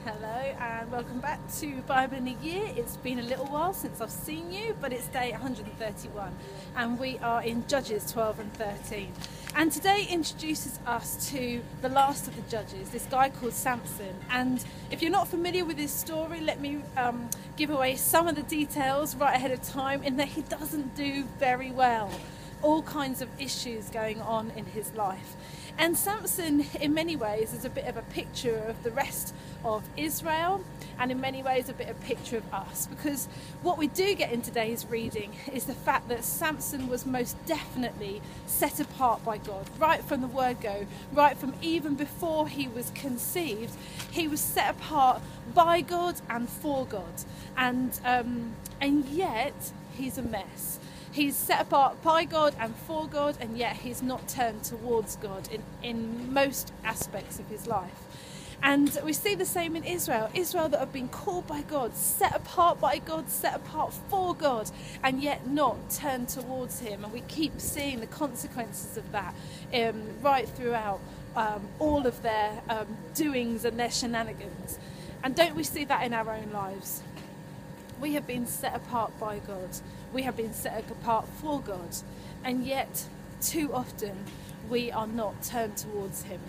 Hello and welcome back to Bible in a Year. It's been a little while since I've seen you, but it's day 131 and we are in Judges 12 and 13. And today introduces us to the last of the judges, this guy called Samson. And if you're not familiar with his story, let me give away some of the details right ahead of time, in that he doesn't do very well. All kinds of issues going on in his life. And Samson, in many ways, is a bit of a picture of the rest of Israel, and in many ways a bit of a picture of us, because what we do get in today's reading is the fact that Samson was most definitely set apart by God. Right from the word go, right from even before he was conceived, he was set apart by God and for God, and yet he's a mess. He's set apart by God and for God, and yet he's not turned towards God in most aspects of his life. And we see the same in Israel that have been called by God, set apart by God, set apart for God, and yet not turned towards him. And we keep seeing the consequences of that right throughout all of their doings and their shenanigans. And don't we see that in our own lives? We have been set apart by God. We have been set apart for God. And yet, too often, we are not turned towards him.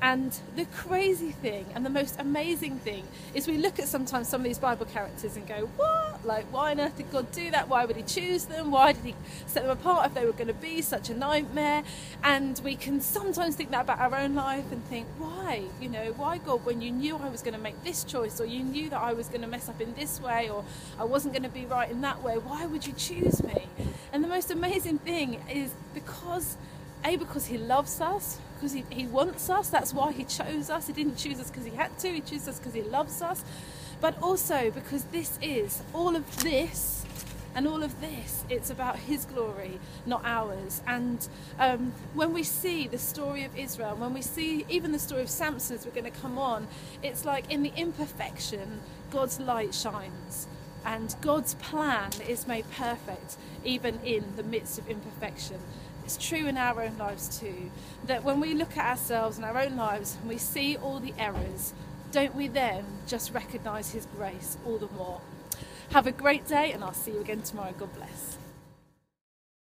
And the crazy thing and the most amazing thing is, we look at sometimes some of these Bible characters and go, what? Like, why on earth did God do that? Why would he choose them? Why did he set them apart if they were going to be such a nightmare? And we can sometimes think that about our own life and think, why? You know, why, God, when you knew I was going to make this choice, or you knew that I was going to mess up in this way, or I wasn't going to be right in that way, why would you choose me? And the most amazing thing is because he loves us, because he wants us. That's why he chose us. He didn't choose us because he had to. He chose us because he loves us. But also because all of this, it's about his glory, not ours. And when we see the story of Israel, when we see even the story of Samson, as we're going to come on, it's like in the imperfection, God's light shines. And God's plan is made perfect, even in the midst of imperfection. It's true in our own lives too, that when we look at ourselves and our own lives and we see all the errors, don't we then just recognise his grace all the more? Have a great day, and I'll see you again tomorrow. God bless.